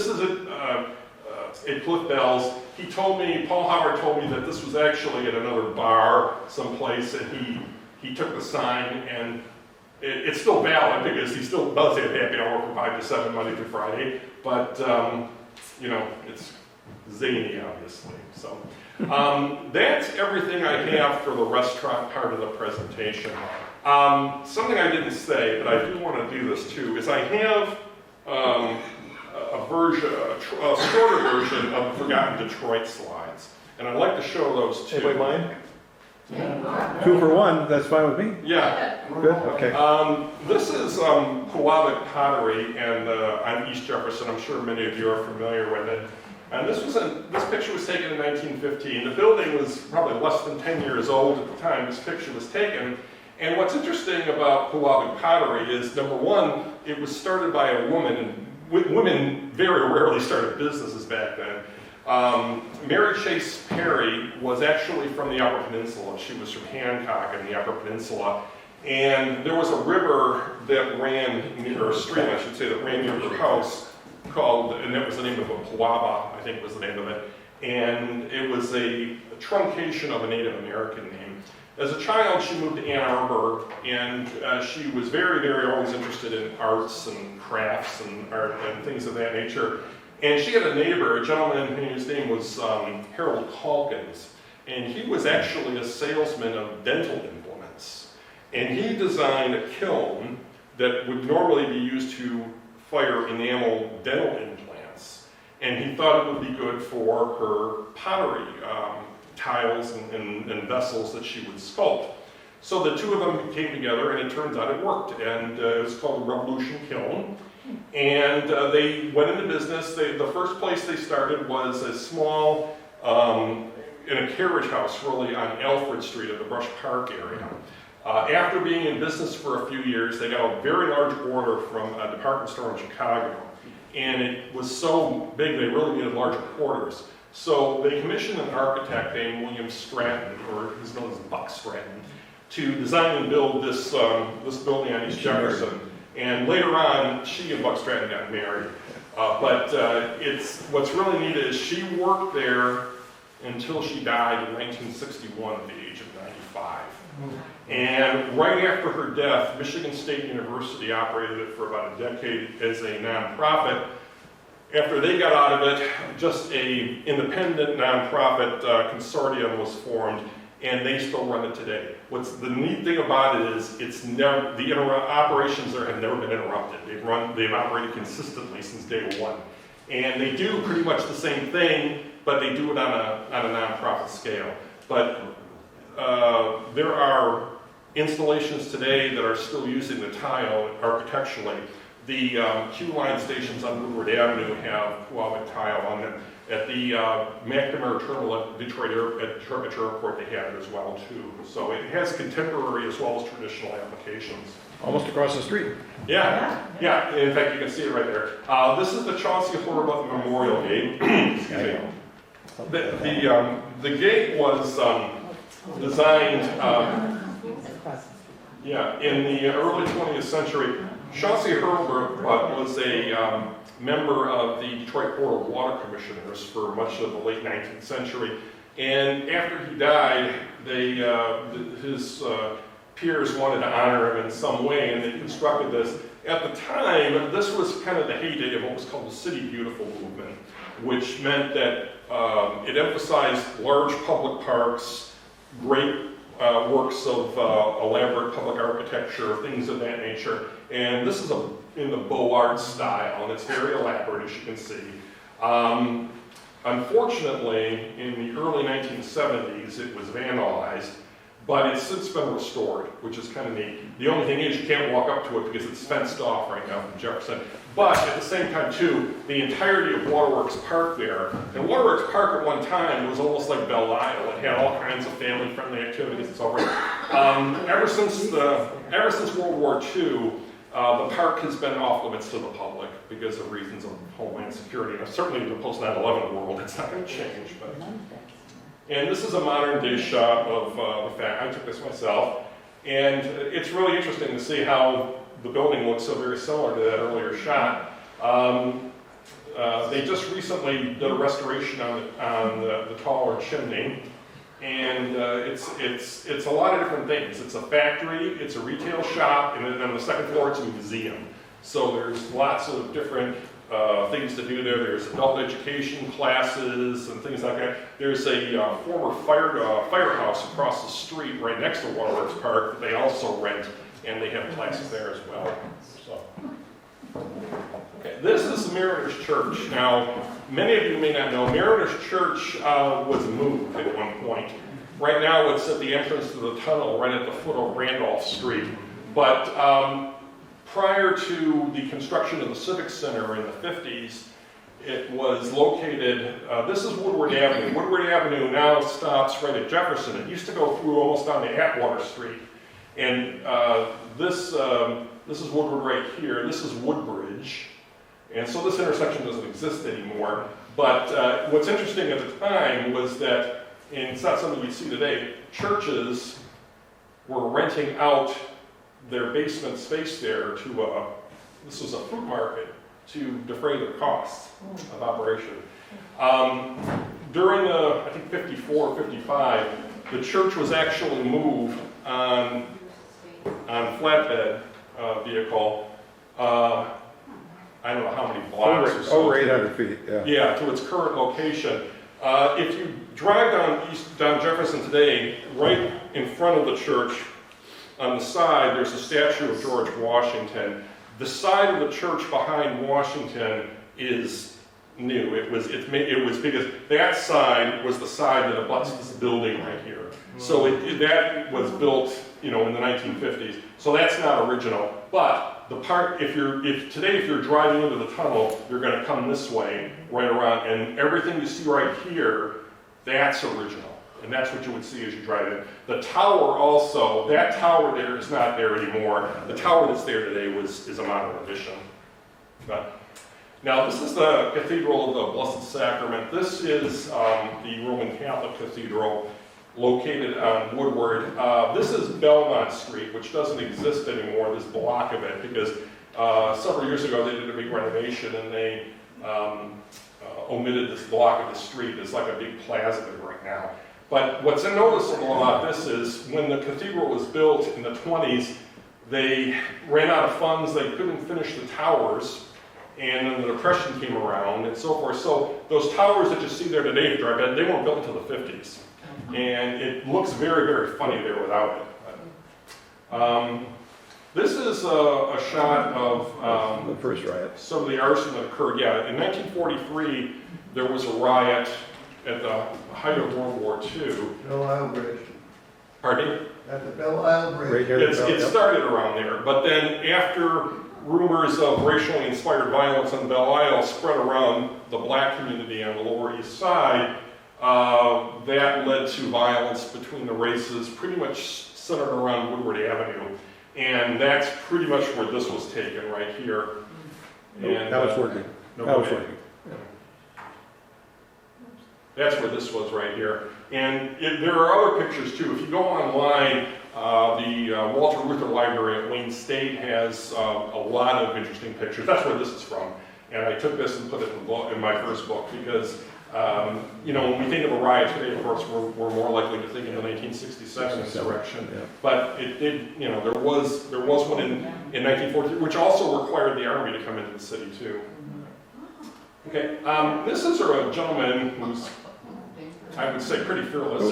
is at Cliff Bell's. He told me, Paul Howard told me that this was actually at another bar someplace, and he took the sign, and it's still valid because he still does have happy hour from 5 to 7 Monday through Friday, but you know, it's zany, obviously. So that's everything I have for the restaurant part of the presentation. Something I didn't say, but I do want to do this too, is I have a shorter version of the Forgotten Detroit slides, and I'd like to show those too. Anybody mind? 2 for 1, that's fine with me. Yeah. Good, okay. This is Puwabic Pottery, and on East Jefferson. I'm sure many of you are familiar with it. And this picture was taken in 1915. The building was probably less than 10 years old at the time this picture was taken. And what's interesting about Puwabic Pottery is, number one, it was started by a woman, and women very rarely started businesses back then. Mary Chase Perry was actually from the Upper Peninsula. She was from Hancock in the Upper Peninsula. And there was a river that ran, or a stream I should say, that ran near her house called, and that was the name of a Puwaba, I think was the name of it. And it was a truncation of a Native American name. As a child, she moved to Ann Arbor, and she was very, very always interested in arts and crafts and art and things of that nature. And she had a neighbor, a gentleman whose name was Harold Calkins, and he was actually a salesman of dental implements. And he designed a kiln that would normally be used to fire enamel dental implants. And he thought it would be good for her pottery tiles and vessels that she would sculpt. So the two of them came together, and it turns out it worked. And it was called the Revolution Kiln. And they went into business. The first place they started was a small, in a carriage house really on Alfred Street at the Brush Park area. After being in business for a few years, they got a very large order from a department store in Chicago. And it was so big they really needed larger quarters. So they commissioned an architect named William Stratton, or he's known as Buck Stratton, to design and build this building on East Jefferson. And later on, she and Buck Stratton got married. What's really neat is she worked there until she died in 1961 at the age of 95. And right after her death, Michigan State University operated it for about a decade as a nonprofit. After they got out of it, just an independent nonprofit consortium was formed, and they still run it today. What's the neat thing about it is the operations there have never been interrupted. They've operated consistently since day one. And they do pretty much the same thing, but they do it on a nonprofit scale. But there are installations today that are still using the tile architecturally. The Q-line stations on Woodward Avenue have Puwabic tile on them. At the McNamara Terminal at Detroit Airport, they have it as well too. So it has contemporary as well as traditional applications. Almost across the street. Yeah. In fact, you can see it right there. This is the Chauncey Herbert Memorial Gate. The gate was designed in the early 20th century. Chauncey Herbert was a member of the Detroit Board of Water Commissioners for much of the late 19th century. And after he died, his peers wanted to honor him in some way, and they constructed this. At the time, this was kind of the heyday of what was called the City Beautiful movement, which meant that it emphasized large public parks, great works of elaborate public architecture, things of that nature. And this is in the Beaux Arts style, and it's very elaborate, as you can see. Unfortunately, in the early 1970s, it was vandalized. but it's since been restored, which is kind of neat. The only thing is you can't walk up to it because it's fenced off right now from Jefferson. But at the same time too, the entirety of Waterworks Park there, and Waterworks Park at one time was almost like Belle Isle. It had all kinds of family-friendly activities and so forth. Ever since World War II, the park has been off limits to the public because of reasons of homeland security. And certainly in the post 9/11 world, it's not going to change. But. And this is a modern day shot of the fact. I took this myself, and it's really interesting to see how the building looks so very similar to that earlier shot. They just recently did a restoration on the taller chimney, and it's a lot of different things. It's a factory, it's a retail shop, and then on the second floor it's a museum. So there's lots of different things to do there. There's adult education classes and things like that. There's a former firehouse across the street right next to Waterworks Park that they also rent, and they have classes there as well. So. Okay, this is Mariners Church. Now, many of you may not know, Mariners Church was moved at one point. Right now it's at the entrance to the tunnel right at the foot of Randolph Street. But prior to the construction of the Civic Center in the 50s, it was located, this is Woodward Avenue. Woodward Avenue now stops right at Jefferson. It used to go through almost down to Atwater Street. And this is Woodward right here. This is Woodbridge. And so this intersection doesn't exist anymore. But what's interesting at the time was that, and it's not something you see today, churches were renting out their basement space there to, this was a fruit market, to defray their costs of operation. During the, I think 54, 55, the church was actually moved on flatbed vehicle, I don't know how many blocks or so. Over 800 feet, yeah. Yeah, to its current location. If you drive down Jefferson today, right in front of the church, on the side, there's a statue of George Washington. The side of the church behind Washington is new. It was because that side was the side that abuts this building right here. So that was built, in the 1950s. So that's not original. But the part, if you're driving into the tunnel, you're going to come this way, right around, and everything you see right here, that's original. And that's what you would see as you drive in. The tower also, that tower there is not there anymore. The tower that's there today is a modern addition. But, now this is the Cathedral of the Blessed Sacrament. This is the Roman Catholic Cathedral located on Woodward. This is Belmont Street, which doesn't exist anymore, this block of it, because several years ago they did a big renovation and they omitted this block of the street. It's like a big plaza there right now. But what's noticeable about this is when the cathedral was built in the 20s, they ran out of funds, they couldn't finish the towers, and then the Depression came around and so forth. So those towers that you see there today, they weren't built until the 50s. And it looks very, very funny there without it. This is a shot of The first riot. some of the arson that occurred. Yeah, in 1943, there was a riot at the height of World War II. Belle Isle Bridge. Pardon me? At the Belle Isle Right Bridge. here. It started around there, but then after rumors of racially inspired violence on Belle Isle spread around the black community on the Lower East Side, that led to violence between the races, pretty much centered around Woodward Avenue. And that's pretty much where this was taken, right here. And, Now it's working. Now it's working. That's where this was right here. And there are other pictures too. If you go online, the Walter Reuther Library at Wayne State has a lot of interesting pictures. That's where this is from. And I took this and put it in my first book because, when we think of a riot today, of course, we're more likely to think of the 1967 insurrection. Yeah. But it did, there was one in 1943, which also required the Army to come into the city too. Okay, this is a gentleman who's, I would say, pretty fearless.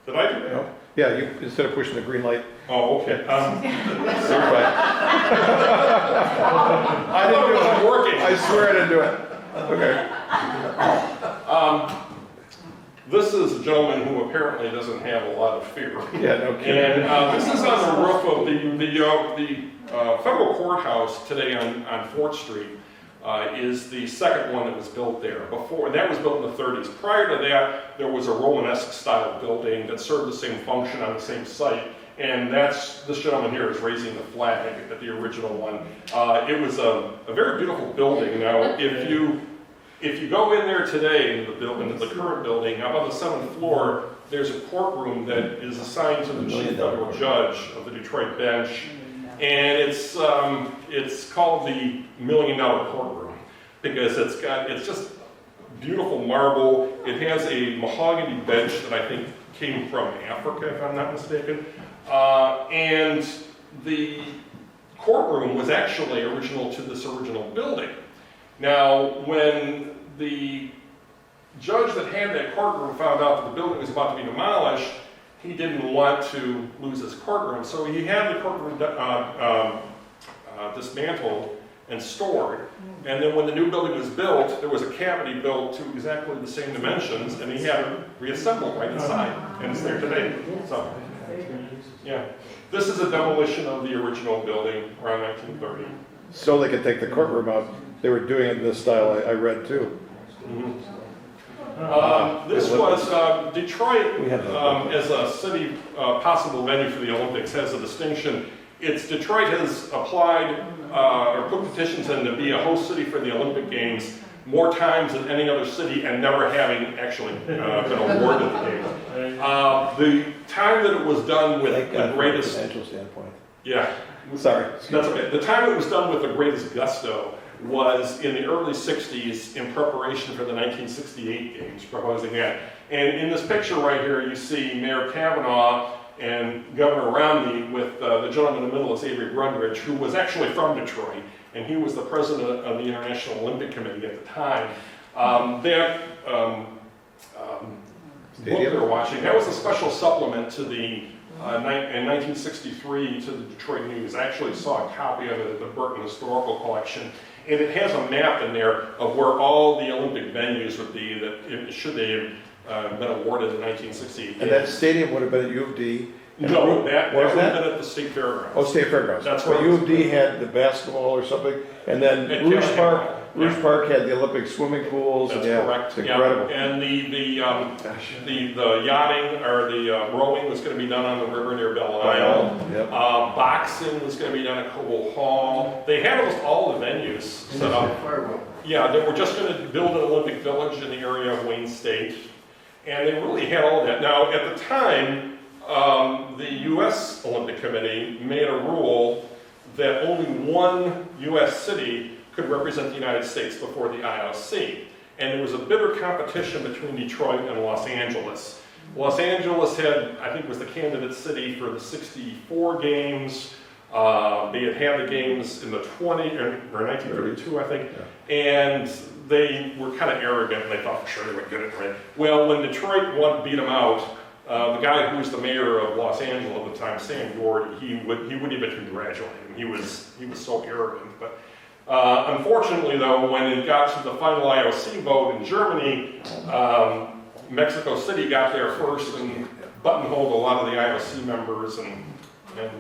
Did I do that? No. Yeah, you, instead of pushing the green light. Oh, okay. I didn't do it. Working. I swear I didn't do it. Okay. This is a gentleman who apparently doesn't have a lot of fear. Yeah, no kidding. And this is on the roof of the federal courthouse today on 4th Street. Is the second one that was built there. Before, and that was built in the 30s. Prior to that, there was a Romanesque style building that served the same function on the same site. And this gentleman here is raising the flag at the original one. It was a very beautiful building. Now, if you go in there today into the current building, up on the 7th floor, there's a courtroom that is assigned to the chief federal judge of the Detroit bench. And it's called the $1 million courtroom because it's just beautiful marble. It has a mahogany bench that I think came from Africa, if I'm not mistaken. And the courtroom was actually original to this original building. Now, when the judge that had that courtroom found out that the building was about to be demolished, he didn't want to lose his courtroom, so he had the courtroom dismantled and stored. And then when the new building was built, there was a cavity built to exactly the same dimensions, and he had it reassembled right inside, and it's there today. So, yeah, this is a demolition of the original building around 1930. So they could take the courtroom out. They were doing it in this style, I read too. Mm-hmm. This was Detroit as a city possible venue for the Olympics has a distinction. Detroit has applied or put petitions in to be a host city for the Olympic Games more times than any other city and never having actually been awarded the games. The time that it was done with the greatest standpoint. Yeah. Sorry. That's okay. The time it was done with the greatest gusto was in the early 60s in preparation for the 1968 games, proposing that. And in this picture right here, you see Mayor Kavanaugh and Governor Romney with the gentleman in the middle is Avery Brundage, who was actually from Detroit, and he was the president of the International Olympic Committee at the time. Book they were watching, that was a special supplement to the in 1963 to the Detroit News. I actually saw a copy of it at the Burton Historical Collection. And it has a map in there of where all the Olympic venues would be that should they have been awarded in 1968. And that stadium would have been at U of D. No, that would have that? been at the State Fairgrounds. Oh, State Fairgrounds. That's But right. U of D had the basketball or something, and then At Rouge Callahan. Park. Yeah. Rouge Park had the Olympic swimming pools. That's and correct. It's incredible. Yeah. And the yachting or the rowing was going to be done on the river near Belle Isle. Yep. Boxing was going to be done at Coble Hall. They had almost all the venues set up. Yeah, they were just going to build an Olympic village in the area of Wayne State. And they really had all that. Now, at the time, the U.S. Olympic Committee made a rule that only one U.S. city could represent the United States before the IOC. And there was a bitter competition between Detroit and Los Angeles. Los Angeles I think was the candidate city for the 64 games. They had the games in the 1932, I think. Yeah. And they were kind of arrogant and they thought for sure they would get it right. Well, when Detroit beat them out, the guy who was the mayor of Los Angeles at the time, Sam Gord, he wouldn't even congratulate him. He was so arrogant. But unfortunately, though, when it got to the final IOC vote in Germany, Mexico City got there first and buttonholed a lot of the IOC members, and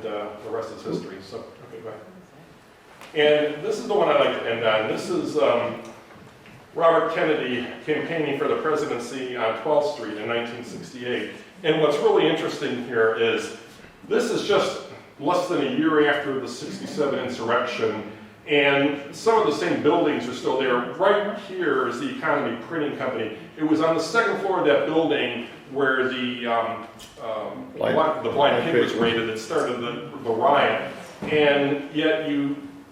the rest is history. So, okay, bye. And this is the one I'd like to end on. This is Robert Kennedy campaigning for the presidency on 12th Street in 1968. And what's really interesting here is this is just less than a year after the 67 insurrection, and some of the same buildings are still there. Right here is the Economy Printing Company. It was on the second floor of that building where the Blind Pig was raided that started the riot. And yet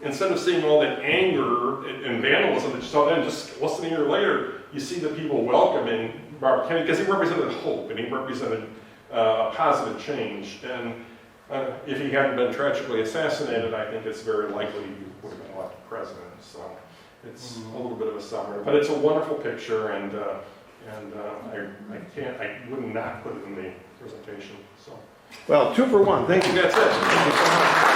instead of seeing all that anger and vandalism that you saw then, just less than a year later, you see the people welcoming Robert Kennedy because he represented hope and he represented a positive change. And if he hadn't been tragically assassinated, I think it's very likely he would have been elected president. So it's a little bit of a summary, but it's a wonderful picture, and I would not put it in the presentation. So. Well, 2 for 1. Thank you. That's it. Thank you so much.